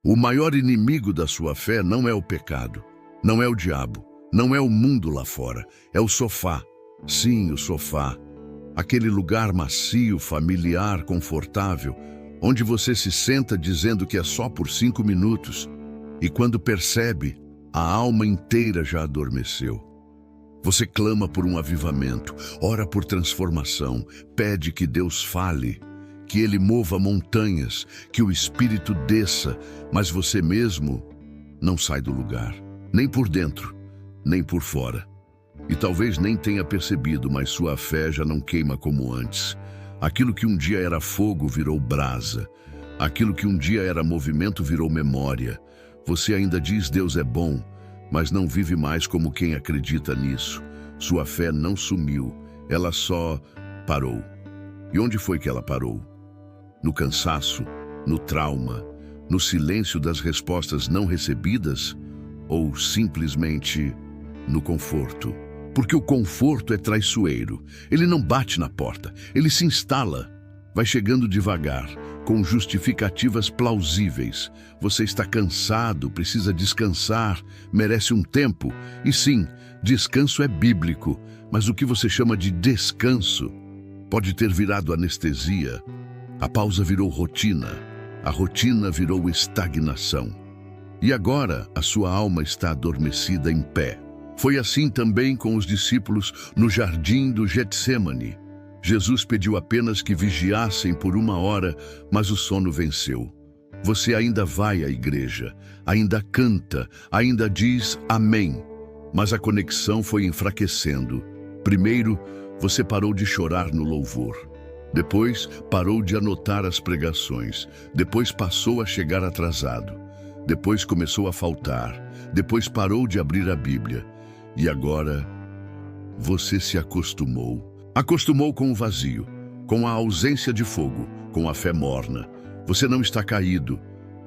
O maior inimigo da sua fé não é o pecado, não é o diabo, não é o mundo lá fora, é o sofá. Sim, o sofá. Aquele lugar macio, familiar, confortável, onde você se senta dizendo que é só por 5 minutos e quando percebe, a alma inteira já adormeceu. Você clama por um avivamento, ora por transformação, pede que Deus fale, que Ele mova montanhas, que o Espírito desça, mas você mesmo não sai do lugar, nem por dentro, nem por fora. E talvez nem tenha percebido, mas sua fé já não queima como antes. Aquilo que um dia era fogo virou brasa. Aquilo que um dia era movimento virou memória. Você ainda diz Deus é bom, mas não vive mais como quem acredita nisso. Sua fé não sumiu, ela só parou. E onde foi que ela parou? No cansaço, no trauma, no silêncio das respostas não recebidas ou simplesmente no conforto? Porque o conforto é traiçoeiro. Ele não bate na porta, ele se instala. Vai chegando devagar, com justificativas plausíveis. Você está cansado, precisa descansar, merece um tempo. E sim, descanso é bíblico, mas o que você chama de descanso pode ter virado anestesia. A pausa virou rotina, a rotina virou estagnação. E agora a sua alma está adormecida em pé. Foi assim também com os discípulos no jardim do Getsêmani. Jesus pediu apenas que vigiassem por 1 hora, mas o sono venceu. Você ainda vai à igreja, ainda canta, ainda diz amém, mas a conexão foi enfraquecendo. Primeiro, você parou de chorar no louvor. Depois, parou de anotar as pregações. Depois passou a chegar atrasado. Depois começou a faltar. Depois parou de abrir a Bíblia. E agora, você se acostumou. Acostumou com o vazio, com a ausência de fogo, com a fé morna. Você não está caído,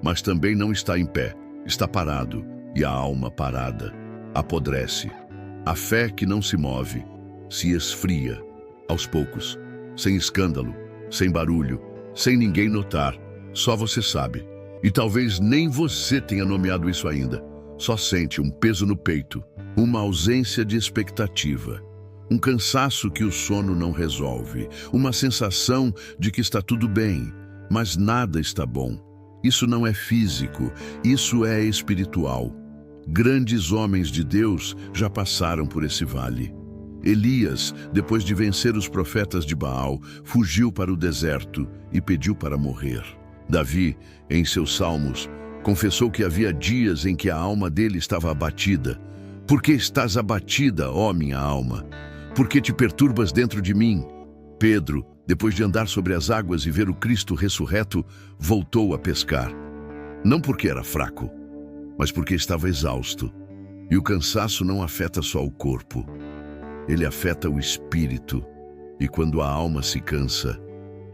mas também não está em pé. Está parado, e a alma parada apodrece. A fé que não se move, se esfria, aos poucos, sem escândalo, sem barulho, sem ninguém notar. Só você sabe. E talvez nem você tenha nomeado isso ainda. Só sente um peso no peito, uma ausência de expectativa, um cansaço que o sono não resolve, uma sensação de que está tudo bem, mas nada está bom. Isso não é físico, isso é espiritual. Grandes homens de Deus já passaram por esse vale. Elias, depois de vencer os profetas de Baal, fugiu para o deserto e pediu para morrer. Davi, em seus salmos, confessou que havia dias em que a alma dele estava abatida. Por que estás abatida, ó minha alma? Por que te perturbas dentro de mim? Pedro, depois de andar sobre as águas e ver o Cristo ressurreto, voltou a pescar. Não porque era fraco, mas porque estava exausto. E o cansaço não afeta só o corpo, ele afeta o espírito. E quando a alma se cansa,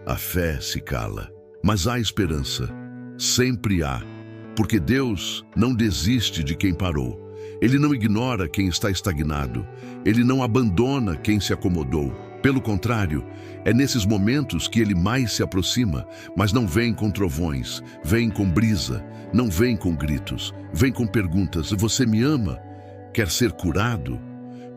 a fé se cala. Mas há esperança, sempre há, porque Deus não desiste de quem parou. Ele não ignora quem está estagnado. Ele não abandona quem se acomodou. Pelo contrário, é nesses momentos que ele mais se aproxima, mas não vem com trovões, vem com brisa, não vem com gritos, vem com perguntas. Você me ama? Quer ser curado?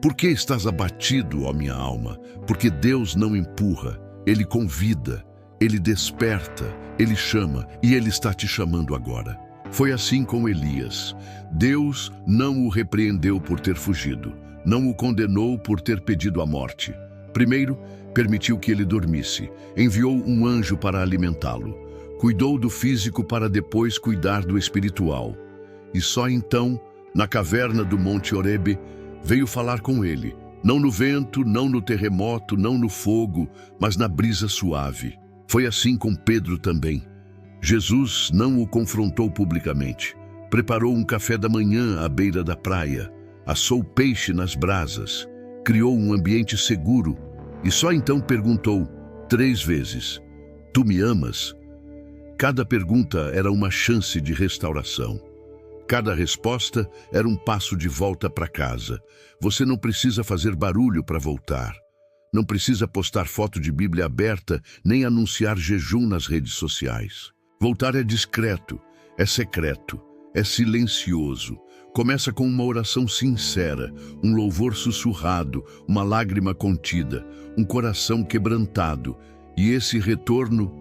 Por que estás abatido, ó minha alma? Porque Deus não empurra, Ele convida, Ele desperta, Ele chama e Ele está te chamando agora. Foi assim com Elias. Deus não o repreendeu por ter fugido, não o condenou por ter pedido a morte. Primeiro, permitiu que ele dormisse, enviou um anjo para alimentá-lo, cuidou do físico para depois cuidar do espiritual. E só então, na caverna do Monte Horebe, veio falar com ele, não no vento, não no terremoto, não no fogo, mas na brisa suave. Foi assim com Pedro também. Jesus não o confrontou publicamente. Preparou um café da manhã à beira da praia, assou peixe nas brasas, criou um ambiente seguro e só então perguntou 3 vezes: Tu me amas? Cada pergunta era uma chance de restauração. Cada resposta era um passo de volta para casa. Você não precisa fazer barulho para voltar. Não precisa postar foto de Bíblia aberta, nem anunciar jejum nas redes sociais. Voltar é discreto, é secreto, é silencioso. Começa com uma oração sincera, um louvor sussurrado, uma lágrima contida, um coração quebrantado. E esse retorno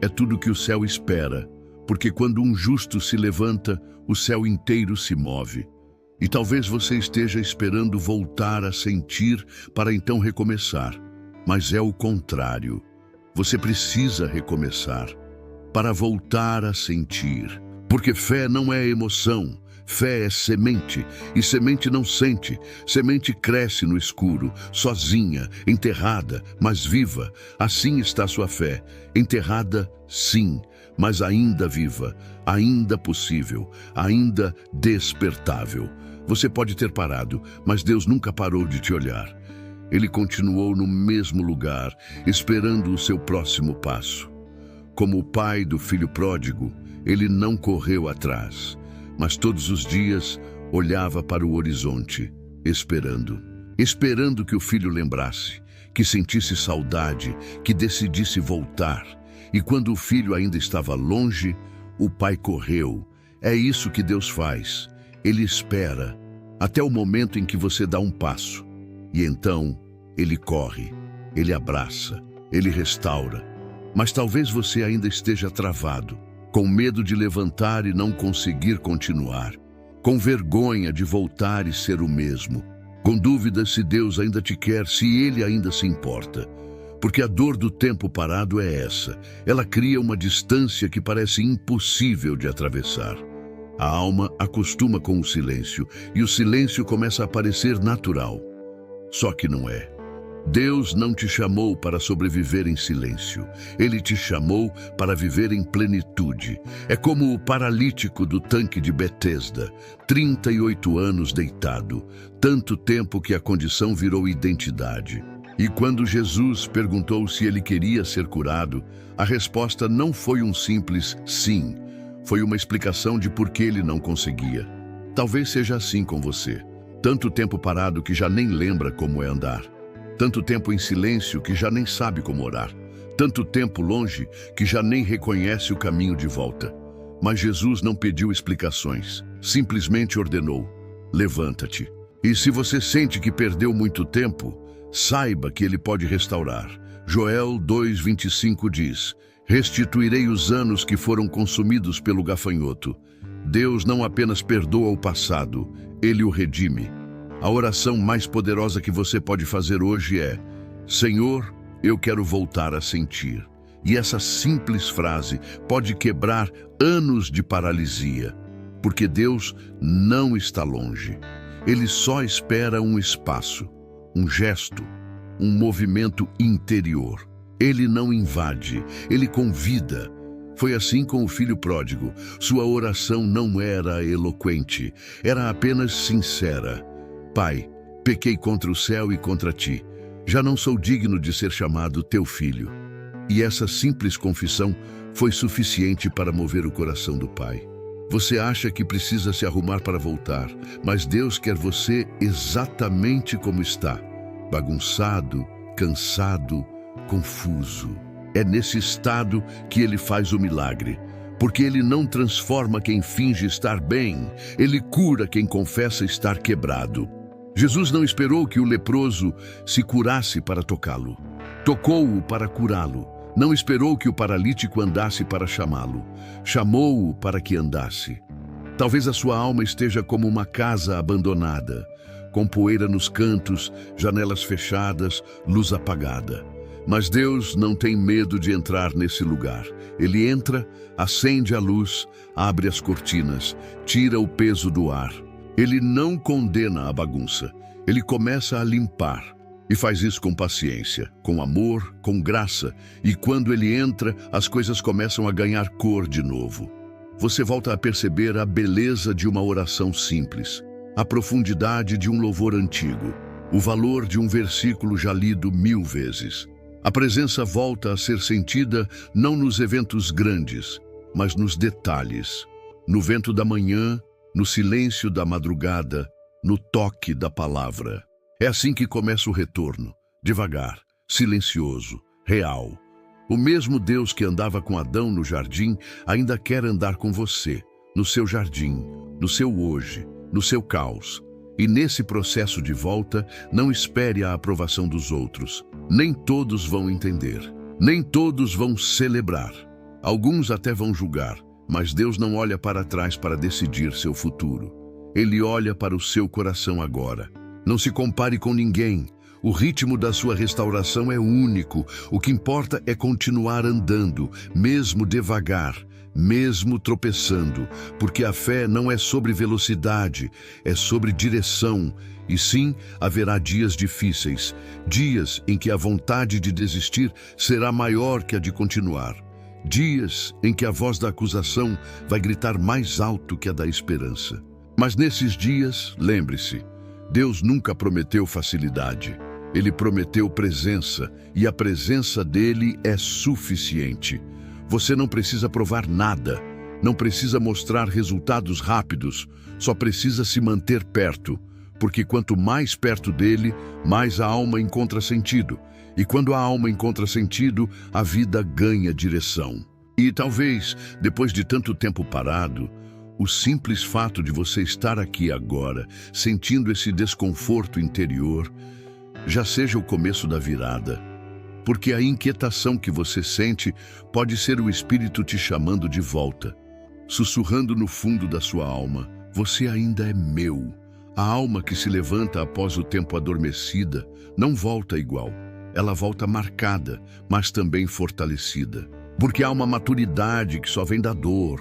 é tudo que o céu espera, porque quando um justo se levanta, o céu inteiro se move. E talvez você esteja esperando voltar a sentir para então recomeçar. Mas é o contrário. Você precisa recomeçar para voltar a sentir. Porque fé não é emoção. Fé é semente, e semente não sente. Semente cresce no escuro, sozinha, enterrada, mas viva. Assim está sua fé, enterrada, sim, mas ainda viva, ainda possível, ainda despertável. Você pode ter parado, mas Deus nunca parou de te olhar. Ele continuou no mesmo lugar, esperando o seu próximo passo. Como o pai do filho pródigo, ele não correu atrás, mas todos os dias olhava para o horizonte, esperando que o filho lembrasse, que sentisse saudade, que decidisse voltar. E quando o filho ainda estava longe, o pai correu. É isso que Deus faz. Ele espera até o momento em que você dá um passo. E então, ele corre, ele abraça, ele restaura. Mas talvez você ainda esteja travado, com medo de levantar e não conseguir continuar, com vergonha de voltar e ser o mesmo, com dúvidas se Deus ainda te quer, se Ele ainda se importa. Porque a dor do tempo parado é essa. Ela cria uma distância que parece impossível de atravessar. A alma acostuma com o silêncio, e o silêncio começa a parecer natural. Só que não é. Deus não te chamou para sobreviver em silêncio. Ele te chamou para viver em plenitude. É como o paralítico do tanque de Betesda, 38 anos deitado, tanto tempo que a condição virou identidade. E quando Jesus perguntou se ele queria ser curado, a resposta não foi um simples sim, foi uma explicação de por que ele não conseguia. Talvez seja assim com você. Tanto tempo parado que já nem lembra como é andar. Tanto tempo em silêncio que já nem sabe como orar. Tanto tempo longe que já nem reconhece o caminho de volta. Mas Jesus não pediu explicações, simplesmente ordenou: levanta-te. E se você sente que perdeu muito tempo, saiba que Ele pode restaurar. Joel 2:25 diz: restituirei os anos que foram consumidos pelo gafanhoto. Deus não apenas perdoa o passado, Ele o redime. A oração mais poderosa que você pode fazer hoje é: Senhor, eu quero voltar a sentir. E essa simples frase pode quebrar anos de paralisia, porque Deus não está longe. Ele só espera um espaço, um gesto, um movimento interior. Ele não invade, ele convida. Foi assim com o filho pródigo. Sua oração não era eloquente, era apenas sincera. Pai, pequei contra o céu e contra ti. Já não sou digno de ser chamado teu filho. E essa simples confissão foi suficiente para mover o coração do pai. Você acha que precisa se arrumar para voltar, mas Deus quer você exatamente como está. Bagunçado, cansado, confuso. É nesse estado que Ele faz o milagre. Porque Ele não transforma quem finge estar bem. Ele cura quem confessa estar quebrado. Jesus não esperou que o leproso se curasse para tocá-lo. Tocou-o para curá-lo. Não esperou que o paralítico andasse para chamá-lo. Chamou-o para que andasse. Talvez a sua alma esteja como uma casa abandonada, com poeira nos cantos, janelas fechadas, luz apagada. Mas Deus não tem medo de entrar nesse lugar. Ele entra, acende a luz, abre as cortinas, tira o peso do ar. Ele não condena a bagunça, ele começa a limpar. E faz isso com paciência, com amor, com graça. E quando ele entra, as coisas começam a ganhar cor de novo. Você volta a perceber a beleza de uma oração simples, a profundidade de um louvor antigo, o valor de um versículo já lido 1000 vezes. A presença volta a ser sentida não nos eventos grandes, mas nos detalhes, no vento da manhã, no silêncio da madrugada, no toque da palavra. É assim que começa o retorno, devagar, silencioso, real. O mesmo Deus que andava com Adão no jardim ainda quer andar com você, no seu jardim, no seu hoje, no seu caos. E nesse processo de volta, não espere a aprovação dos outros. Nem todos vão entender. Nem todos vão celebrar. Alguns até vão julgar, mas Deus não olha para trás para decidir seu futuro. Ele olha para o seu coração agora. Não se compare com ninguém. O ritmo da sua restauração é único. O que importa é continuar andando, mesmo devagar, mesmo tropeçando, porque a fé não é sobre velocidade, é sobre direção. E sim, haverá dias difíceis, dias em que a vontade de desistir será maior que a de continuar. Dias em que a voz da acusação vai gritar mais alto que a da esperança. Mas nesses dias, lembre-se, Deus nunca prometeu facilidade. Ele prometeu presença, e a presença dele é suficiente. Você não precisa provar nada, não precisa mostrar resultados rápidos, só precisa se manter perto, porque quanto mais perto dele, mais a alma encontra sentido. E quando a alma encontra sentido, a vida ganha direção. E talvez, depois de tanto tempo parado, o simples fato de você estar aqui agora, sentindo esse desconforto interior, já seja o começo da virada. Porque a inquietação que você sente pode ser o Espírito te chamando de volta, sussurrando no fundo da sua alma: você ainda é meu. A alma que se levanta após o tempo adormecida não volta igual. Ela volta marcada, mas também fortalecida. Porque há uma maturidade que só vem da dor,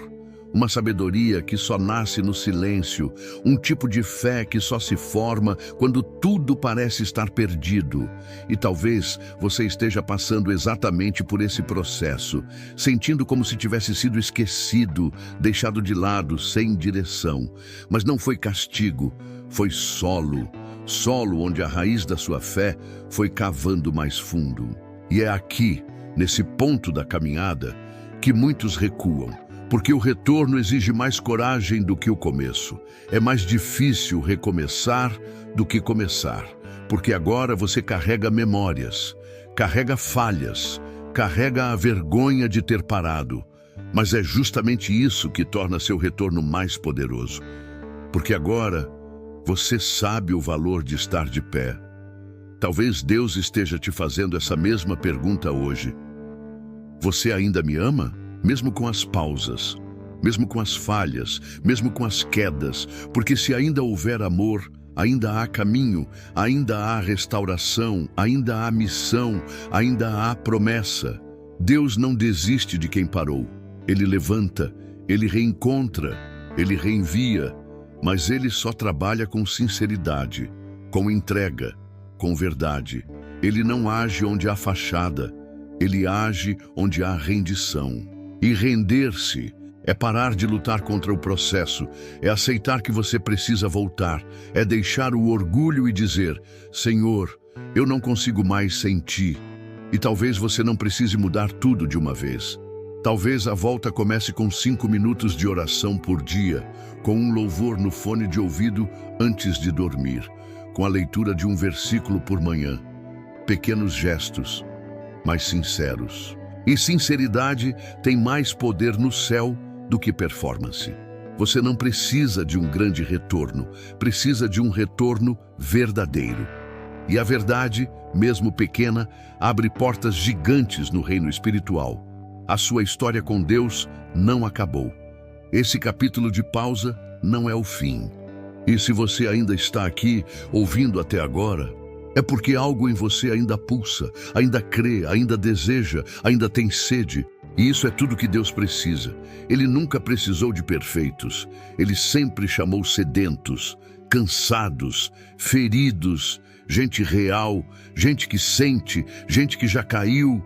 uma sabedoria que só nasce no silêncio, um tipo de fé que só se forma quando tudo parece estar perdido. E talvez você esteja passando exatamente por esse processo, sentindo como se tivesse sido esquecido, deixado de lado, sem direção. Mas não foi castigo, foi solo. Solo onde a raiz da sua fé foi cavando mais fundo. E é aqui, nesse ponto da caminhada, que muitos recuam. Porque o retorno exige mais coragem do que o começo. É mais difícil recomeçar do que começar. Porque agora você carrega memórias, carrega falhas, carrega a vergonha de ter parado. Mas é justamente isso que torna seu retorno mais poderoso. Porque agora você sabe o valor de estar de pé. Talvez Deus esteja te fazendo essa mesma pergunta hoje. Você ainda me ama? Mesmo com as pausas, mesmo com as falhas, mesmo com as quedas, porque se ainda houver amor, ainda há caminho, ainda há restauração, ainda há missão, ainda há promessa. Deus não desiste de quem parou. Ele levanta, ele reencontra, ele reenvia, mas ele só trabalha com sinceridade, com entrega, com verdade. Ele não age onde há fachada, ele age onde há rendição. E render-se é parar de lutar contra o processo, é aceitar que você precisa voltar, é deixar o orgulho e dizer: Senhor, eu não consigo mais sem Ti. E talvez você não precise mudar tudo de uma vez. Talvez a volta comece com 5 minutos de oração por dia, com um louvor no fone de ouvido antes de dormir, com a leitura de um versículo por manhã. Pequenos gestos, mas sinceros. E sinceridade tem mais poder no céu do que performance. Você não precisa de um grande retorno, precisa de um retorno verdadeiro. E a verdade, mesmo pequena, abre portas gigantes no reino espiritual. A sua história com Deus não acabou. Esse capítulo de pausa não é o fim. E se você ainda está aqui, ouvindo até agora, é porque algo em você ainda pulsa, ainda crê, ainda deseja, ainda tem sede. E isso é tudo que Deus precisa. Ele nunca precisou de perfeitos. Ele sempre chamou sedentos, cansados, feridos, gente real, gente que sente, gente que já caiu,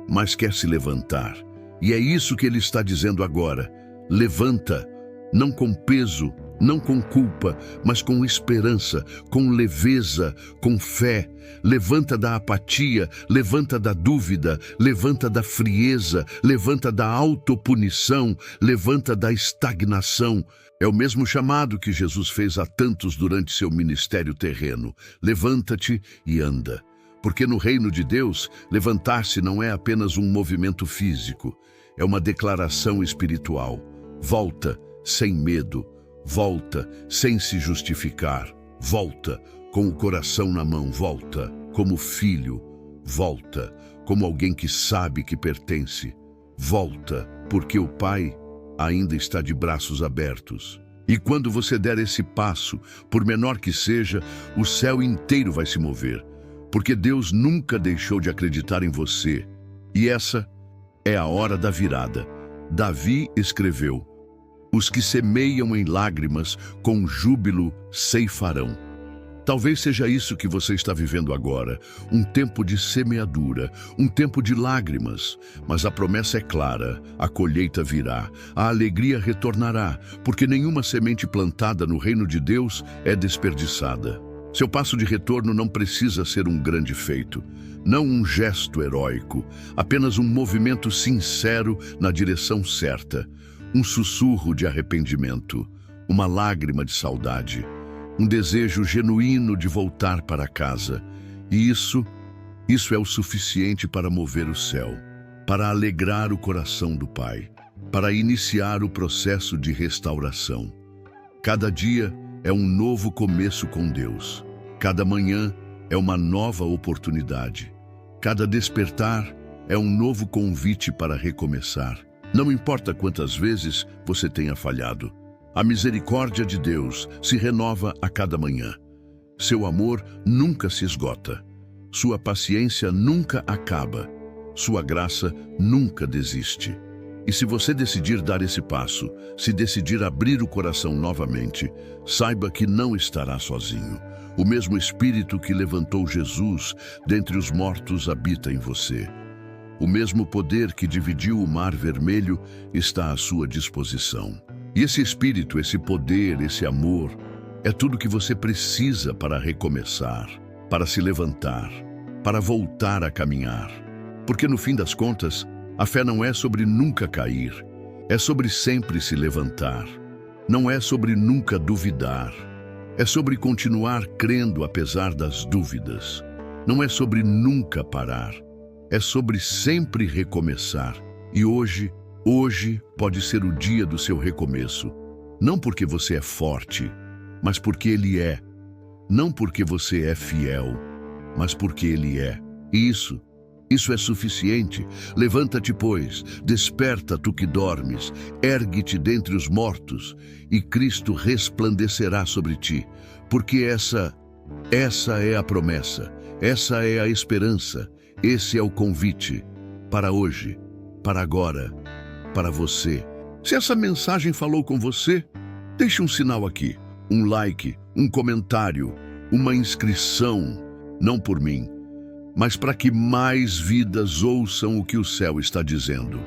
mas quer se levantar. E é isso que Ele está dizendo agora. Levanta, não com peso, não com culpa, mas com esperança, com leveza, com fé. Levanta da apatia, levanta da dúvida, levanta da frieza, levanta da autopunição, levanta da estagnação. É o mesmo chamado que Jesus fez a tantos durante seu ministério terreno. Levanta-te e anda. Porque no reino de Deus, levantar-se não é apenas um movimento físico, é uma declaração espiritual. Volta, sem medo, volta sem se justificar, volta com o coração na mão, volta como filho, volta como alguém que sabe que pertence, volta porque o Pai ainda está de braços abertos. E quando você der esse passo, por menor que seja, o céu inteiro vai se mover, porque Deus nunca deixou de acreditar em você. E essa é a hora da virada. Davi escreveu: os que semeiam em lágrimas, com júbilo ceifarão. Talvez seja isso que você está vivendo agora, um tempo de semeadura, um tempo de lágrimas, mas a promessa é clara, a colheita virá, a alegria retornará, porque nenhuma semente plantada no reino de Deus é desperdiçada. Seu passo de retorno não precisa ser um grande feito, não um gesto heróico, apenas um movimento sincero na direção certa, um sussurro de arrependimento, uma lágrima de saudade, um desejo genuíno de voltar para casa. E isso é o suficiente para mover o céu, para alegrar o coração do Pai, para iniciar o processo de restauração. Cada dia é um novo começo com Deus. Cada manhã é uma nova oportunidade. Cada despertar é um novo convite para recomeçar. Não importa quantas vezes você tenha falhado, a misericórdia de Deus se renova a cada manhã. Seu amor nunca se esgota. Sua paciência nunca acaba. Sua graça nunca desiste. E se você decidir dar esse passo, se decidir abrir o coração novamente, saiba que não estará sozinho. O mesmo Espírito que levantou Jesus dentre os mortos habita em você. O mesmo poder que dividiu o Mar Vermelho está à sua disposição. E esse Espírito, esse poder, esse amor, é tudo que você precisa para recomeçar, para se levantar, para voltar a caminhar. Porque no fim das contas, a fé não é sobre nunca cair, é sobre sempre se levantar. Não é sobre nunca duvidar, é sobre continuar crendo apesar das dúvidas. Não é sobre nunca parar, é sobre sempre recomeçar. E hoje pode ser o dia do seu recomeço. Não porque você é forte, mas porque Ele é. Não porque você é fiel, mas porque Ele é. E isso é suficiente. Levanta-te, pois, desperta tu que dormes, ergue-te dentre os mortos, e Cristo resplandecerá sobre ti. Porque essa é a promessa, essa é a esperança, esse é o convite para hoje, para agora, para você. Se essa mensagem falou com você, deixe um sinal aqui, um like, um comentário, uma inscrição, não por mim, mas para que mais vidas ouçam o que o céu está dizendo.